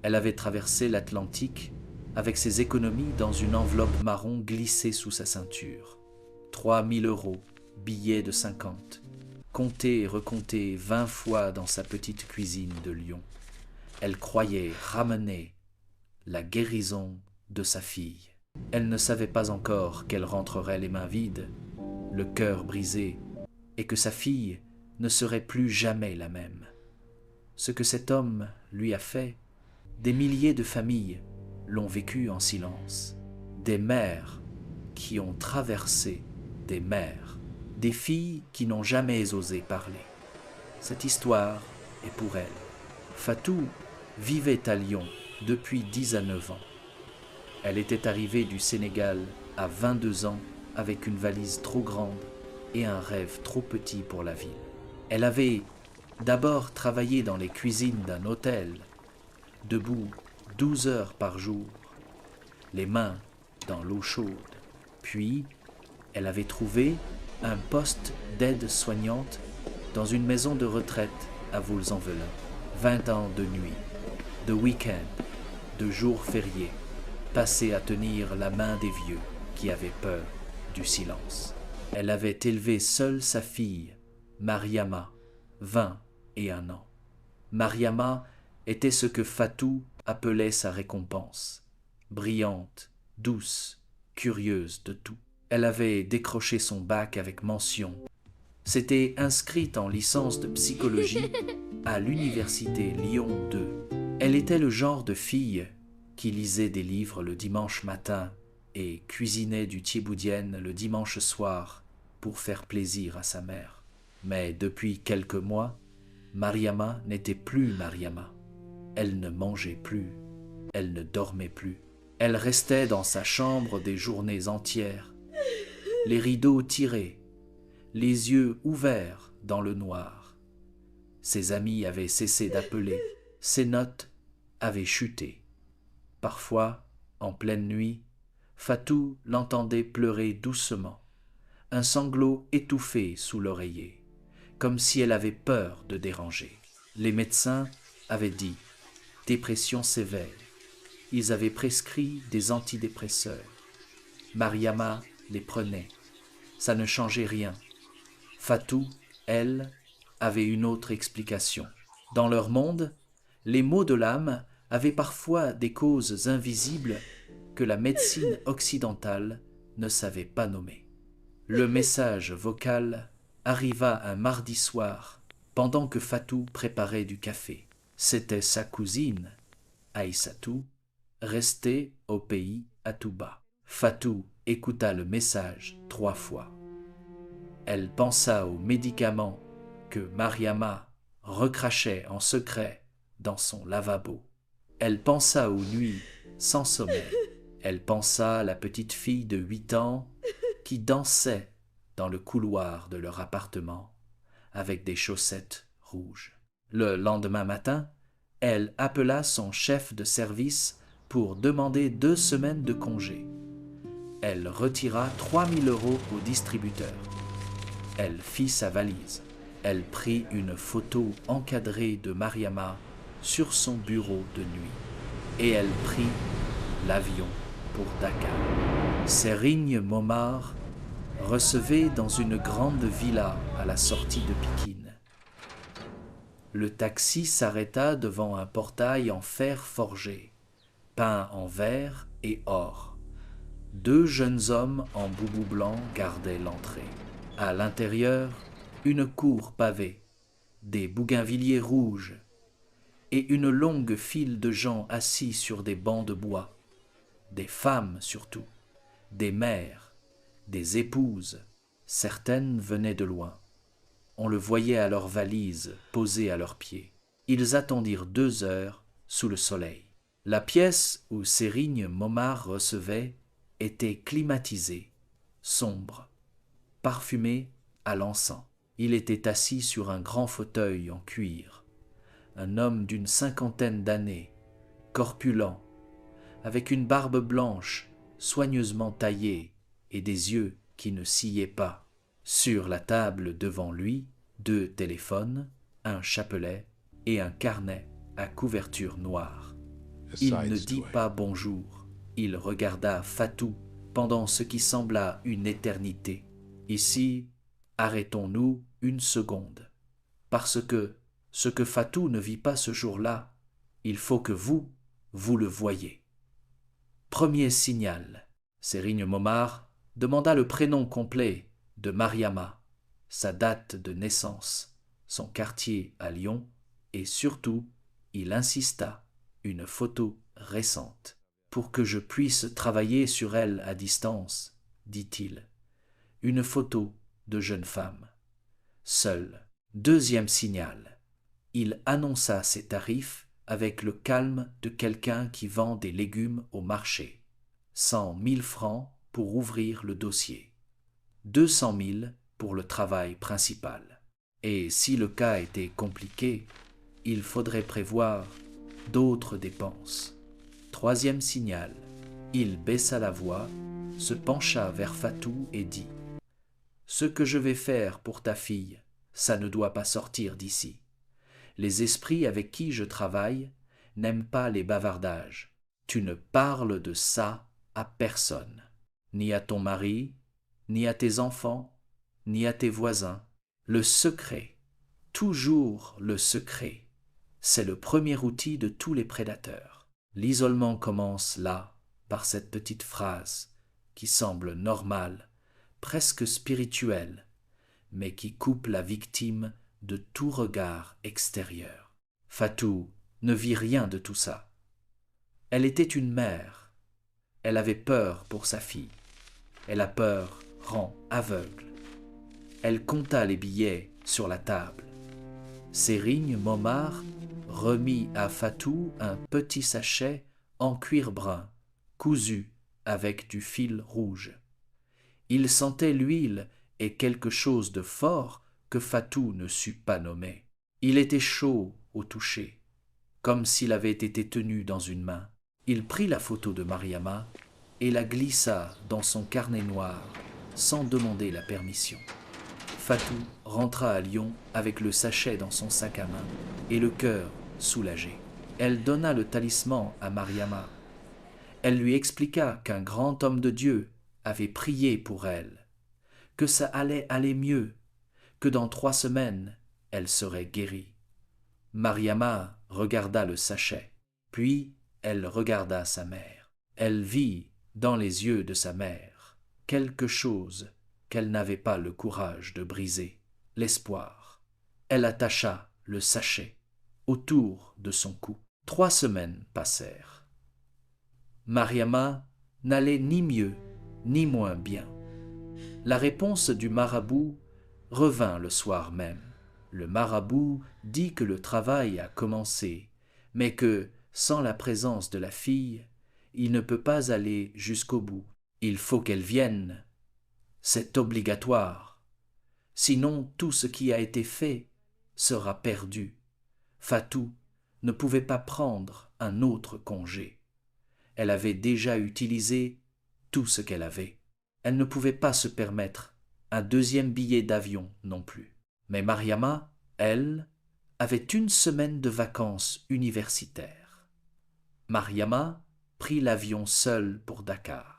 Elle avait traversé l'Atlantique avec ses économies dans une enveloppe marron glissée sous sa ceinture. 3000 €, billets de 50, comptés et recomptés 20 fois dans sa petite cuisine de Lyon. Elle croyait ramener la guérison de sa fille. Elle ne savait pas encore qu'elle rentrerait les mains vides, le cœur brisé, et que sa fille ne serait plus jamais la même. Ce que cet homme lui a fait, des milliers de familles l'ont vécu en silence. Des mères qui ont traversé des mers, des filles qui n'ont jamais osé parler. Cette histoire est pour elle. Fatou vivait à Lyon depuis 10 à 9 ans. Elle était arrivée du Sénégal à 22 ans avec une valise trop grande et un rêve trop petit pour la ville. Elle avait d'abord travaillé dans les cuisines d'un hôtel, debout 12 heures par jour, les mains dans l'eau chaude. Puis, elle avait trouvé un poste d'aide-soignante dans une maison de retraite à Vaux-en-Velin. 20 ans de nuit, de week-end, de jours fériés, passés à tenir la main des vieux qui avaient peur du silence. Elle avait élevé seule sa fille, Mariama, 21 ans. Mariama était ce que Fatou appelait sa récompense. Brillante, douce, curieuse de tout. Elle avait décroché son bac avec mention. S'était inscrite en licence de psychologie à l'université Lyon 2. Elle était le genre de fille qui lisait des livres le dimanche matin et cuisinait du thieboudienne le dimanche soir pour faire plaisir à sa mère. Mais depuis quelques mois, Mariama n'était plus Mariama. Elle ne mangeait plus, elle ne dormait plus. Elle restait dans sa chambre des journées entières, les rideaux tirés, les yeux ouverts dans le noir. Ses amis avaient cessé d'appeler, ses notes avaient chuté. Parfois, en pleine nuit, Fatou l'entendait pleurer doucement, un sanglot étouffé sous l'oreiller, comme si elle avait peur de déranger. Les médecins avaient dit « dépression sévère ». Ils avaient prescrit des antidépresseurs. Mariama les prenait. Ça ne changeait rien. Fatou, elle, avait une autre explication. Dans leur monde, les maux de l'âme avaient parfois des causes invisibles que la médecine occidentale ne savait pas nommer. Le message vocal arriva un mardi soir, pendant que Fatou préparait du café. C'était sa cousine, Aïssatou, restée au pays à Touba. Fatou écouta le message 3 fois. Elle pensa aux médicaments que Mariama recrachait en secret dans son lavabo. Elle pensa aux nuits sans sommeil. Elle pensa à la petite fille de 8 ans qui dansait dans le couloir de leur appartement avec des chaussettes rouges. Le lendemain matin, elle appela son chef de service pour demander 2 semaines de congé. Elle retira 3000 € au distributeur. Elle fit sa valise. Elle prit une photo encadrée de Mariama sur son bureau de nuit. Et elle prit l'avion pour Dakar. Serigne Momar recevait dans une grande villa à la sortie de Pikine. Le taxi s'arrêta devant un portail en fer forgé, peint en vert et or. 2 jeunes hommes en boubou blanc gardaient l'entrée. À l'intérieur, une cour pavée, des bougainvilliers rouges et une longue file de gens assis sur des bancs de bois, des femmes surtout, des mères, des épouses. Certaines venaient de loin. On le voyait à leurs valises posées à leurs pieds. Ils attendirent 2 heures sous le soleil. La pièce où Serigne Momar recevait était climatisée, sombre, parfumée à l'encens. Il était assis sur un grand fauteuil en cuir. Un homme d'une 50aine d'années, corpulent, avec une barbe blanche soigneusement taillée et des yeux qui ne sillaient pas. Sur la table devant lui, 2 téléphones, un chapelet et un carnet à couverture noire. Il ne dit pas bonjour. Il regarda Fatou pendant ce qui sembla une éternité. Ici, arrêtons-nous une seconde. Parce que ce que Fatou ne vit pas ce jour-là, il faut que vous le voyez. Premier signal. Sérigne Momar demanda le prénom complet de Mariama, sa date de naissance, son quartier à Lyon et surtout, il insista, une photo récente. Pour que je puisse travailler sur elle à distance, dit-il. Une photo de jeune femme. Seule. Deuxième signal. Il annonça ses tarifs avec le calme de quelqu'un qui vend des légumes au marché. 100 000 francs pour ouvrir le dossier. 200 000 pour le travail principal. Et si le cas était compliqué, il faudrait prévoir d'autres dépenses. Troisième signal. Il baissa la voix, se pencha vers Fatou et dit « Ce que je vais faire pour ta fille, ça ne doit pas sortir d'ici. Les esprits avec qui je travaille n'aiment pas les bavardages. Tu ne parles de ça à personne, ni à ton mari, ni à tes enfants, ni à tes voisins. Le secret, toujours le secret, c'est le premier outil de tous les prédateurs. L'isolement commence là, par cette petite phrase qui semble normale, presque spirituelle, mais qui coupe la victime de tout regard extérieur. Fatou ne vit rien de tout ça. Elle était une mère. Elle avait peur pour sa fille. Et la peur rend aveugle. Elle compta les billets sur la table. Sérigne Momar remit à Fatou un petit sachet en cuir brun, cousu avec du fil rouge. Il sentait l'huile et quelque chose de fort que Fatou ne sut pas nommer. Il était chaud au toucher, comme s'il avait été tenu dans une main. Il prit la photo de Mariama et la glissa dans son carnet noir sans demander la permission. Fatou rentra à Lyon avec le sachet dans son sac à main et le cœur soulagé. Elle donna le talisman à Mariama. Elle lui expliqua qu'un grand homme de Dieu avait prié pour elle, que ça allait aller mieux, que dans 3 semaines, elle serait guérie. Mariama regarda le sachet, puis elle regarda sa mère. Elle vit dans les yeux de sa mère quelque chose qu'elle n'avait pas le courage de briser, l'espoir. Elle attacha le sachet autour de son cou. 3 semaines passèrent. Mariama n'allait ni mieux ni moins bien. La réponse du marabout revint le soir même. Le marabout dit que le travail a commencé, mais que, sans la présence de la fille, il ne peut pas aller jusqu'au bout. Il faut qu'elle vienne. C'est obligatoire. Sinon, tout ce qui a été fait sera perdu. Fatou ne pouvait pas prendre un autre congé. Elle avait déjà utilisé tout ce qu'elle avait. Elle ne pouvait pas se permettre un deuxième billet d'avion non plus. Mais Mariama, elle, avait 1 semaine de vacances universitaires. Mariama prit l'avion seule pour Dakar.